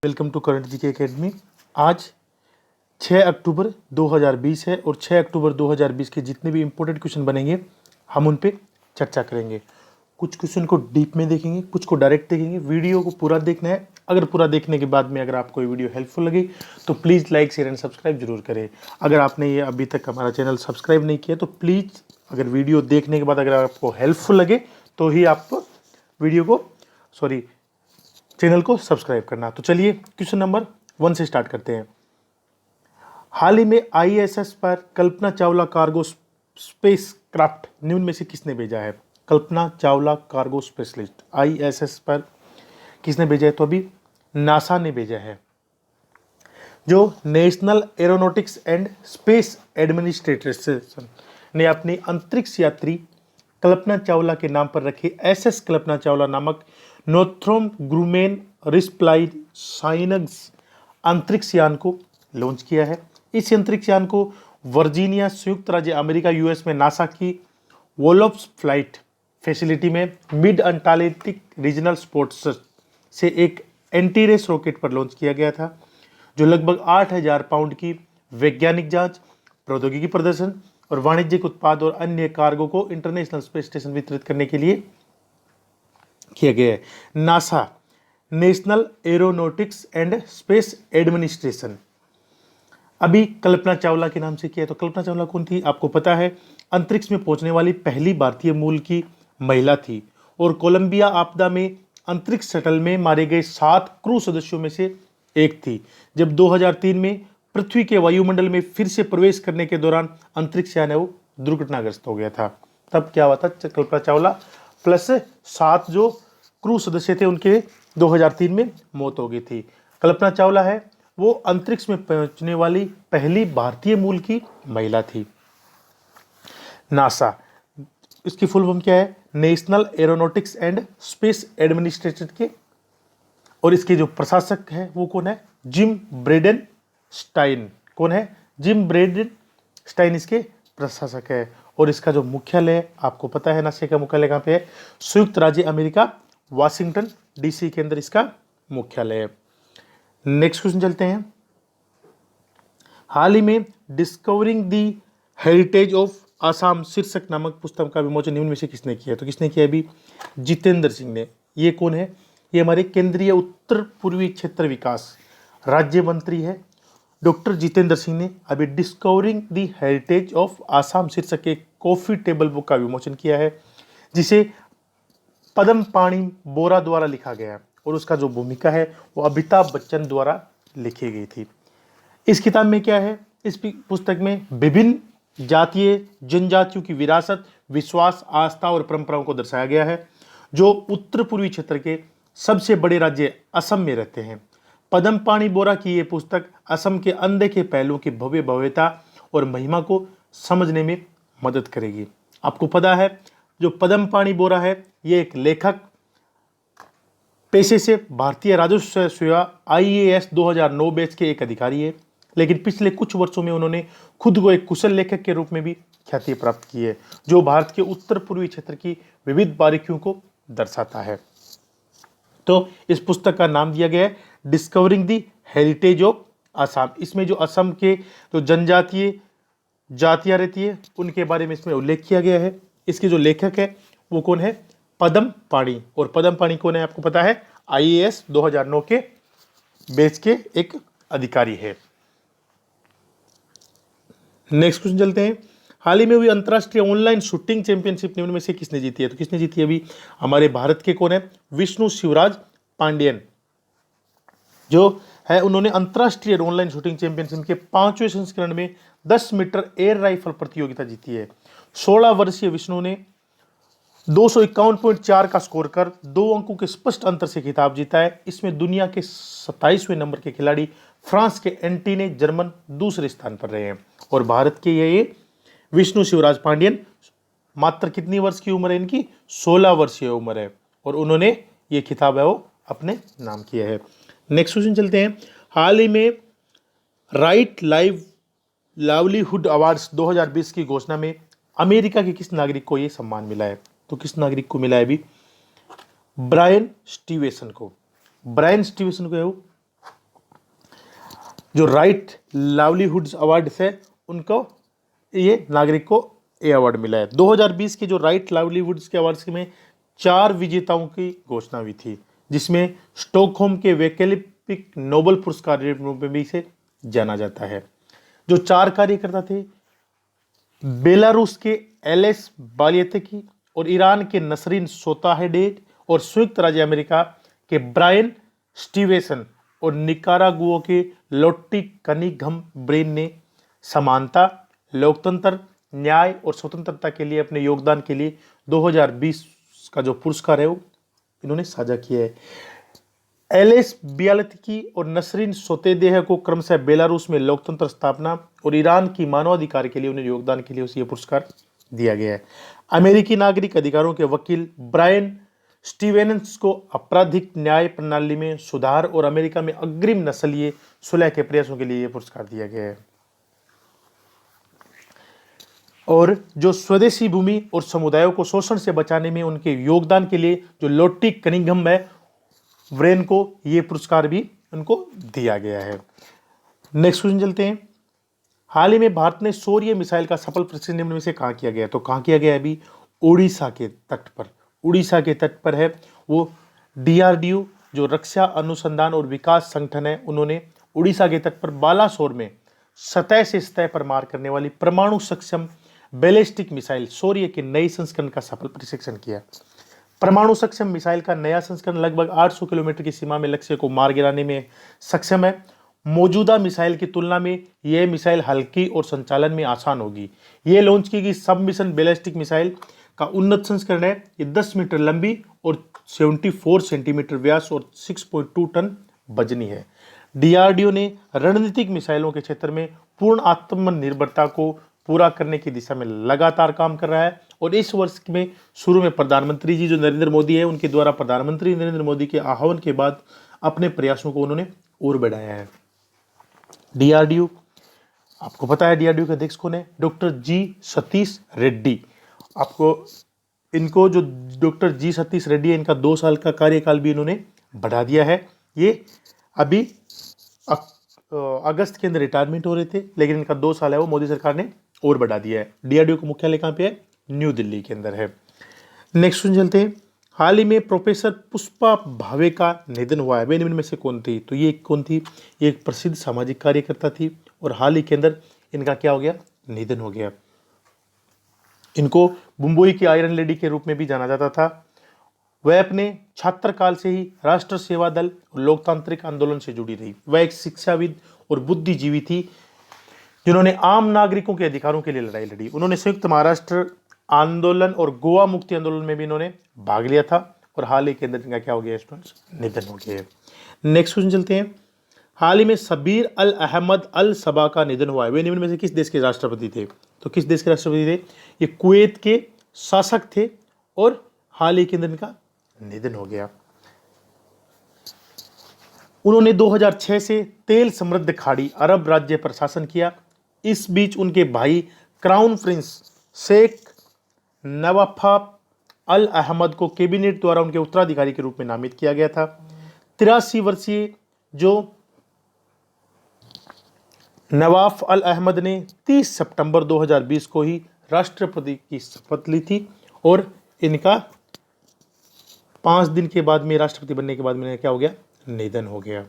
Welcome to Current GK Academy. आज 6 अक्टूबर 2020 है और 6 अक्टूबर 2020 के जितने भी इम्पोर्टेंट क्वेश्चन बनेंगे हम उन पे चर्चा करेंगे। कुछ क्वेश्चन को डीप में देखेंगे, कुछ को डायरेक्ट देखेंगे। वीडियो को पूरा देखना है। अगर पूरा देखने के बाद में अगर आपको ये वीडियो हेल्पफुल लगे तो please like share and subscribe जरूर करें। अगर आपने ये अभी तक हमारा चैनल सब्सक्राइब नहीं किया तो प्लीज़ अगर वीडियो देखने के बाद अगर आपको हेल्पफुल लगे तो ही आप वीडियो को चैनल को सब्सक्राइब करना। तो चलिए क्वेश्चन नंबर 1 से स्टार्ट करते हैं। हाल ही में आईएसएस पर Kalpana Chawla cargo space craft निम्न में से किसने भेजा है? Kalpana Chawla cargo specialist ISS पर किसने भेजा है? तो अभी नासा ने भेजा है। जो national Aeronautics and Space administration ने अपनी अंतरिक्ष यात्री कल्पना चावला के नाम पर रखे एसएस कल्पना चावला नामक नोर्थ्रोम ग्रूमेन रिस्प्लाई साइनग्स अंतरिक्ष यान को लॉन्च किया है। इस अंतरिक्ष यान को वर्जीनिया संयुक्त राज्य अमेरिका यूएस में नासा की वोल्फ्स फ्लाइट फैसिलिटी में मिड अंटार्कटिक रीजनल स्पोर्ट्स से एक एंटी रेस रॉकेट पर लॉन्च किया गया था, जो लगभग 8000 पाउंड की वैज्ञानिक जांच, प्रौद्योगिकी प्रदर्शन और वाणिज्यिक उत्पाद और अन्य कार्गो को इंटरनेशनल स्पेस स्टेशन वितरित करने के लिए किया गया है। NASA national Aeronautics and Space administration अभी कल्पना चावला के नाम से किया। तो कल्पना चावला कौन थी? आपको पता है अंतरिक्ष में पहुंचने वाली पहली भारतीय मूल की महिला थी और कोलंबिया आपदा में अंतरिक्ष शटल में मारे गए 7 क्रू सदस्यों में से एक थी। जब 2003 में पृथ्वी के वायुमंडल में फिर से प्रवेश करने के दौरान अंतरिक्ष यान है वो दुर्घटनाग्रस्त हो गया था। तब क्या हुआ था? कल्पना चावला प्लस 7 जो क्रू सदस्य थे उनके 2003 में मौत हो गई थी। कल्पना चावला है वो अंतरिक्ष में पहुंचने वाली पहली भारतीय मूल की महिला थी। नासा इसकी फुल फॉर्म क्या है? National Aeronautics and Space Administration के, और इसके जो प्रशासक है वो कौन है? Jim Bridenstine. कौन है? जिम ब्रेडन स्टाइन इसके प्रशासक है। और इसका जो मुख्यालय आपको पता है नासा का मुख्यालय कहाँ पे है? संयुक्त राज्य अमेरिका वाशिंगटन डीसी के अंदर इसका मुख्यालय है। नेक्स्ट क्वेश्चन चलते हैं। हाल ही में discovering the heritage of Assam शीर्षक नामक पुस्तक का विमोचन निम्न में से किसने किया? तो किसने किया? अभी जितेंद्र सिंह ने। ये कौन है? ये हमारे केंद्रीय उत्तर पूर्वी क्षेत्र विकास राज्य मंत्री है डॉक्टर जितेंद्र सिंह ने अभी discovering the heritage of Assam शीर्षक एक कॉफी टेबल बुक का विमोचन किया है, जिसे पद्म पाणी बोरा द्वारा लिखा गया और उसका जो भूमिका है वो अमिताभ बच्चन द्वारा लिखी गई थी। इस किताब में क्या है? इस पुस्तक में विभिन्न जातीय जनजातियों की विरासत, विश्वास, आस्था और परंपराओं को दर्शाया गया है, जो उत्तर पूर्वी क्षेत्र के सबसे बड़े राज्य असम में रहते हैं। पद्म पाणी बोरा की ये पुस्तक असम के अनदेखे पहलुओं की भव्यता और महिमा को समझने में मदद करेगी। आपको पता है जो पद्म पाणी बोरा है ये एक लेखक पेशे से भारतीय राजस्व सेवा आईएएस 2009 बैच के एक अधिकारी है, लेकिन पिछले कुछ वर्षों में उन्होंने खुद को एक कुशल लेखक के रूप में भी ख्याति प्राप्त की है, जो भारत के उत्तर पूर्वी क्षेत्र की विविध बारीकियों को दर्शाता है। तो इस पुस्तक का नाम दिया गया है discovering the heritage of Assam. इसमें जो असम के जो जनजातीय जातियां रहती है उनके बारे में इसमें उल्लेख किया गया है। इसके जो लेखक है वो कौन है? पद्म पाणी। और पद्म पाणी कौन है? आपको पता है आईएएस 2009 के बैच के एक अधिकारी है। नेक्स्ट क्वेश्चन चलते हैं। हाल ही में हुई अंतर्राष्ट्रीय ऑनलाइन शूटिंग चैंपियनशिप निम्न में से किसने जीती है? तो किसने जीती है? अभी हमारे भारत के कौन है? विष्णु शिवराज पांडियन जो है उन्होंने अंतर्राष्ट्रीय ऑनलाइन शूटिंग चैंपियनशिप के 5वें संस्करण में 10 मीटर एयर राइफल प्रतियोगिता जीती है। 16 वर्षीय विष्णु ने 251.4 का स्कोर कर 2 अंकों के स्पष्ट अंतर से खिताब जीता है। इसमें दुनिया के 27वें नंबर के खिलाड़ी फ्रांस के एंटीने जर्मन दूसरे स्थान पर रहे हैं। और भारत के ये विष्णु शिवराज पांडियन मात्र कितनी वर्ष की उम्र है इनकी? 16 वर्षीय उम्र है और उन्होंने ये खिताब है वो अपने नाम किया है। नेक्स्ट क्वेश्चन चलते हैं। हाल ही में राइट लाइवलीहुड अवार्ड्स 2020 की घोषणा में अमेरिका के किस नागरिक को ये सम्मान मिला है? तो किस नागरिक को मिला है? अभी ब्रायन स्टीवेसन को। ब्रायन स्टीवेसन को है वो जो राइट लाइवलीहुड्स अवार्ड्स है उनको ये नागरिक को ये अवार्ड मिला है। 2020 के जो राइट लाइवलीहुड्स के अवार्ड्स में 4 विजेताओं की घोषणा हुई थी, जिसमें स्टॉकहोम के वैकल्पिक नोबेल पुरस्कार के रूप में भी इसे जाना जाता है। जो 4 कार्यकर्ता थे, बेलारूस के एलेस बालियतकी और ईरान के नसरीन सोताहेडेड और संयुक्त राज्य अमेरिका के ब्रायन स्टीवेसन और निकारागुआ के लोट्टी कनिघम ब्रेन ने समानता, लोकतंत्र, न्याय और स्वतंत्रता के लिए अपने योगदान के लिए 2020 का जो पुरस्कार है वो इन्होंने साझा किया है। एलेस बियालतकी और नसरीन सोतेदेह को क्रमशः बेलारूस में लोकतंत्र स्थापना और ईरान की मानवाधिकार के लिए उन्हें योगदान के लिए उसे यह पुरस्कार दिया गया है। अमेरिकी नागरिक अधिकारों के वकील ब्रायन स्टीवेंस को आपराधिक न्याय प्रणाली में सुधार और अमेरिका में अग्रिम नस्लीय सुलह के प्रयासों के लिए यह पुरस्कार दिया गया है। और जो स्वदेशी भूमि और समुदायों को शोषण से बचाने में उनके योगदान के लिए जो लोट्टी कनिंघम है ब्रेन को यह पुरस्कार भी उनको दिया गया है। नेक्स्ट क्वेश्चन चलते हैं। हाल ही में भारत ने सौर्य मिसाइल का सफल परीक्षण निम्न में से कहाँ किया गया? तो कहाँ किया गया? अभी उड़ीसा के तट पर, उड़ीसा के तट पर है वो। डीआरडीओ जो रक्षा अनुसंधान और विकास संगठन है, उन्होंने उड़ीसा के तट पर बालासोर में सतह से सतह पर मार करने वाली परमाणु सक्षम बैलिस्टिक मिसाइल सौर्य के नए संस्करण का सफल परीक्षण किया। परमाणु सक्षम मिसाइल का नया संस्करण लगभग 800 किलोमीटर की सीमा में लक्ष्य को मार गिराने में सक्षम है। मौजूदा मिसाइल की तुलना में यह मिसाइल हल्की और संचालन में आसान होगी। यह लॉन्च की गई सब मिशन बैलिस्टिक मिसाइल का उन्नत संस्करण है। ये 10 मीटर लंबी और 74 सेंटीमीटर व्यास और 6.2 टन वजनी है। डीआरडीओ ने रणनीतिक मिसाइलों के क्षेत्र में पूर्ण आत्मनिर्भरता को पूरा करने की दिशा में लगातार काम कर रहा है और इस वर्ष में शुरू में प्रधानमंत्री जी जो नरेंद्र मोदी है, उनके द्वारा प्रधानमंत्री नरेंद्र मोदी के आह्वान के बाद अपने प्रयासों को उन्होंने और बढ़ाया है। डीआरडीओ, आपको पता है डीआरडीओ के अध्यक्ष कौन है? डॉक्टर जी सतीश रेड्डी। आपको इनको जो डॉक्टर जी सतीश रेड्डी है, इनका 2 साल का कार्यकाल भी इन्होंने बढ़ा दिया है। ये अभी अगस्त के अंदर रिटायरमेंट हो रहे थे, लेकिन इनका 2 साल है वो मोदी सरकार ने और बढ़ा दिया है। डीआरडीओ का मुख्यालय कहाँ पे है? न्यू दिल्ली के अंदर है। नेक्स्ट क्वेश्चन चलते हैं। हाल ही में प्रोफेसर पुष्पा भावे का निधन हुआ है। वे निम्न में से कौन थी? तो ये कौन थी? ये एक प्रसिद्ध सामाजिक कार्यकर्ता थी और हाल ही के अंदर इनका क्या हो गया? निधन हो गया। इनको मुंबई की आयरन लेडी के रूप में भी जाना जाता था। वह अपने छात्र काल से ही राष्ट्र सेवा दल और लोकतांत्रिक आंदोलन से जुड़ी रही। वह एक शिक्षाविद और बुद्धिजीवी थी जिन्होंने आम नागरिकों के अधिकारों के लिए लड़ाई लड़ी। उन्होंने संयुक्त महाराष्ट्र आंदोलन और गोवा मुक्ति आंदोलन में भी इन्होंने भाग लिया था और हाल ही के अंदर इनका क्या हो गया स्टूडेंट्स? निधन हो गया। नेक्स्ट क्वेश्चन चलते हैं। हाल ही में सबीर अल अहमद अल सबा का निधन हुआ है। वे निम्न में से किस देश के राष्ट्रपति थे? तो किस देश के राष्ट्रपति थे? ये कुवैत के शासक थे और हाल ही के अंदर इनका निधन हो गया। उन्होंने 2006 से तेल समृद्ध खाड़ी अरब राज्य पर शासन किया। इस बीच उनके भाई क्राउन प्रिंस शेख नवाफ अल अहमद को कैबिनेट द्वारा उनके उत्तराधिकारी के रूप में नामित किया गया था। 83 वर्षीय जो नवाफ अल अहमद ने 30 सितंबर 2020 को ही राष्ट्रपति की शपथ ली थी और इनका 5 दिन के बाद में राष्ट्रपति बनने के बाद में क्या हो गया? निधन हो गया।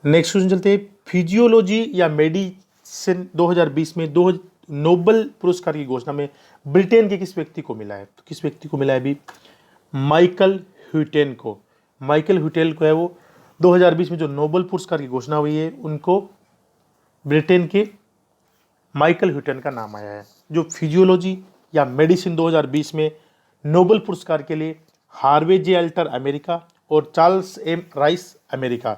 नेक्स्ट क्वेश्चन चलते हैं। फिजियोलॉजी या मेडिसिन 2020 में 2 नोबेल पुरस्कार की घोषणा में ब्रिटेन के किस व्यक्ति को मिला है? तो किस व्यक्ति को मिला है? अभी माइकल ह्यूटेन को। माइकल ह्यूटेन को है वो 2020 में जो नोबेल पुरस्कार की घोषणा हुई है, उनको ब्रिटेन के माइकल ह्यूटेन का नाम आया है। जो फिजियोलॉजी या मेडिसिन 2020 में नोबेल पुरस्कार के लिए हार्वे जे अल्टर अमेरिका और चार्ल्स एम राइस अमेरिका,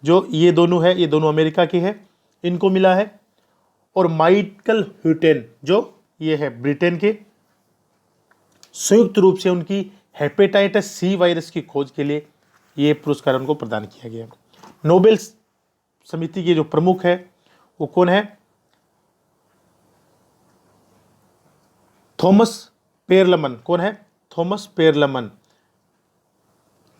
जो ये दोनों है, ये दोनों अमेरिका के हैं, इनको मिला है। और माइकल ह्यूटेन जो ये है ब्रिटेन के, संयुक्त रूप से उनकी हेपेटाइटिस सी वायरस की खोज के लिए ये पुरस्कार उनको प्रदान किया गया। नोबेल समिति के जो प्रमुख है वो कौन है? थॉमस पेरलमन। कौन है? थॉमस पेरलमन।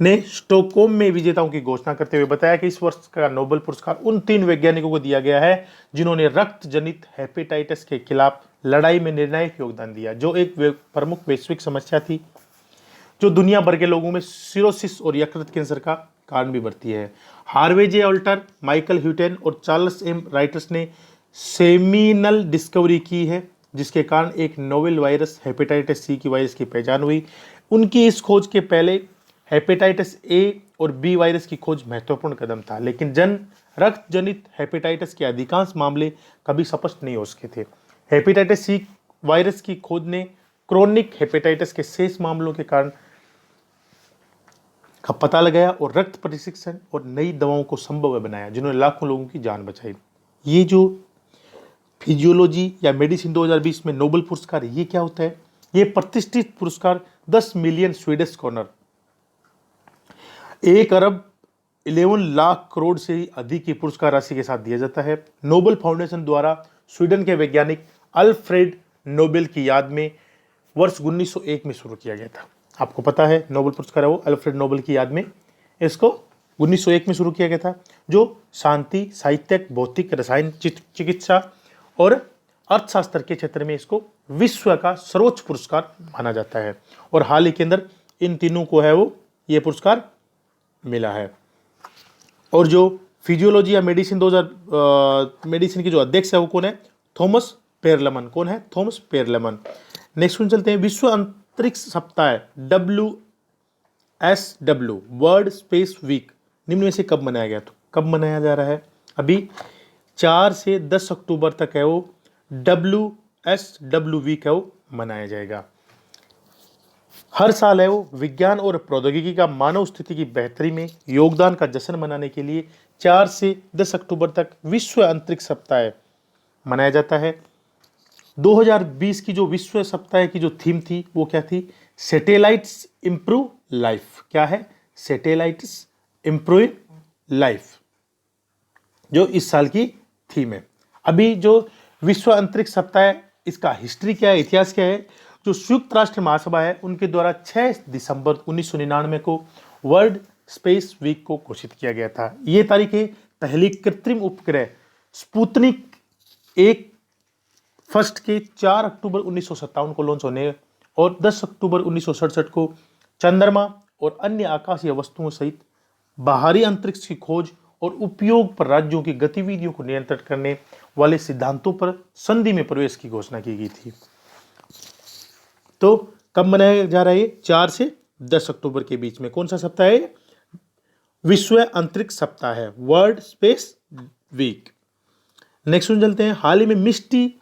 ने स्टॉकहोम में विजेताओं की घोषणा करते हुए बताया कि इस वर्ष का नोबेल पुरस्कार उन 3 वैज्ञानिकों को दिया गया है जिन्होंने रक्त जनित हेपेटाइटिस के खिलाफ लड़ाई में निर्णायक योगदान दिया, जो एक प्रमुख वैश्विक समस्या थी जो दुनिया भर के लोगों में सिरोसिस और यकृत कैंसर का कारण भी बढ़ती है। हार्वे जे ऑल्टर, माइकल ह्यूटेन और चार्ल्स एम राइटर्स ने सेमिनल डिस्कवरी की है जिसके कारण एक नोवेल वायरस हेपेटाइटिस सी की वायरस की पहचान हुई। उनकी इस खोज के पहले हेपेटाइटिस ए और बी वायरस की खोज महत्वपूर्ण कदम था, लेकिन रक्त जनित हेपेटाइटिस के अधिकांश मामले कभी स्पष्ट नहीं हो सके थे। हेपेटाइटिस सी वायरस की खोज ने क्रोनिक हेपेटाइटिस के शेष मामलों के कारण का पता लगाया और रक्त परीक्षण और नई दवाओं को संभव बनाया जिन्होंने लाखों लोगों की जान बचाई। ये जो फिजियोलॉजी या मेडिसिन 2020 में नोबेल पुरस्कार, ये क्या होता है? ये प्रतिष्ठित पुरस्कार 10 मिलियन स्वीडिश कॉर्नर 1 अरब 11 लाख करोड़ से अधिक की पुरस्कार राशि के साथ दिया जाता है। नोबेल फाउंडेशन द्वारा स्वीडन के वैज्ञानिक अल्फ्रेड नोबेल की याद में वर्ष 1901 में शुरू किया गया था। आपको पता है नोबेल पुरस्कार है वो अल्फ्रेड नोबेल की याद में इसको 1901 में शुरू किया गया था, जो शांति, साहित्यिक, भौतिक, रसायन, चिकित्सा और अर्थशास्त्र के क्षेत्र में इसको विश्व का सर्वोच्च पुरस्कार माना जाता है। और हाल ही के अंदर इन तीनों को है वो ये पुरस्कार मिला है। और जो फिजियोलॉजी या मेडिसिन 2000 मेडिसिन के जो अध्यक्ष है वो कौन है? थॉमस पेरलमन। कौन है? थॉमस पेरलमन। नेक्स्ट वन चलते हैं। विश्व अंतरिक्ष सप्ताह WSW वर्ल्ड स्पेस वीक निम्न में से कब मनाया गया? तो कब मनाया जा रहा है? अभी 4 से 10 अक्टूबर तक है वो WSW वीक है वो मनाया जाएगा। हर साल है वो विज्ञान और प्रौद्योगिकी का मानव स्थिति की बेहतरी में योगदान का जश्न मनाने के लिए 4 से 10 अक्टूबर तक विश्व अंतरिक्ष सप्ताह मनाया जाता है। 2020 की जो विश्व सप्ताह की जो थीम थी वो क्या थी? Satellites improve life. क्या है? सैटेलाइट्स इंप्रूव लाइफ, जो इस साल की थीम है। अभी जो विश्व अंतरिक्ष सप्ताह है इसका हिस्ट्री क्या है, इतिहास क्या है? जो संयुक्त राष्ट्र महासभा है उनके द्वारा 6 दिसंबर 1999 को वर्ल्ड स्पेस वीक को घोषित किया गया था। ये तारीख है पहली कृत्रिम उपग्रह स्पुतनिक 1 फर्स्ट के 4 अक्टूबर 1957 को लॉन्च होने और 10 अक्टूबर 1967 को चंद्रमा और अन्य आकाशीय वस्तुओं सहित बाहरी अंतरिक्ष की खोज और उपयोग पर राज्यों की गतिविधियों को नियंत्रित करने वाले सिद्धांतों पर संधि में प्रवेश की घोषणा की गई थी। तो कब मनाया जा रहा है? 4 से 10 अक्टूबर के बीच में। कौन सा सप्ताह है? विश्व अंतरिक्ष सप्ताह है, World Space Week. Next one चलते हैं। हाल ही में मिष्टी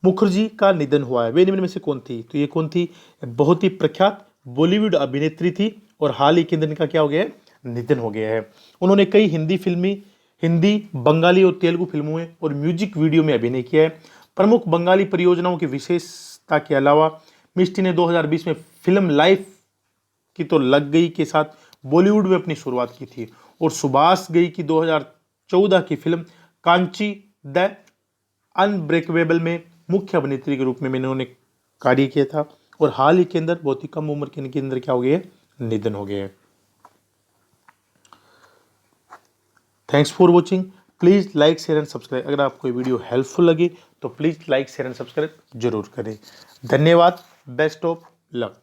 मुखर्जी का निधन हुआ है। वे निम्न में से कौन थी? तो ये कौन थी? बहुत ही प्रख्यात बॉलीवुड अभिनेत्री थी और हाल ही के दिन का क्या हो गया है? निधन हो गया है। उन्होंने कई हिंदी, बंगाली और तेलुगु फिल्मों में और म्यूजिक वीडियो में अभिनय किया है। प्रमुख बंगाली परियोजनाओं की विशेषता के अलावा मिष्टी ने 2020 में फिल्म लाइफ की तो लग गई के साथ बॉलीवुड में अपनी शुरुआत की थी और सुभाष घई की 2014 की फिल्म कांची द अनब्रेकेबल में मुख्य अभिनेत्री के रूप में इन्होंने कार्य किया था और हाल ही के अंदर बहुत ही कम उम्र के अंदर क्या हो गया है? निधन हो गया है। Thanks for watching. Please like, share and subscribe. अगर आपको ये वीडियो हेल्पफुल लगी तो please like, share and subscribe जरूर करें। धन्यवाद। Best of luck.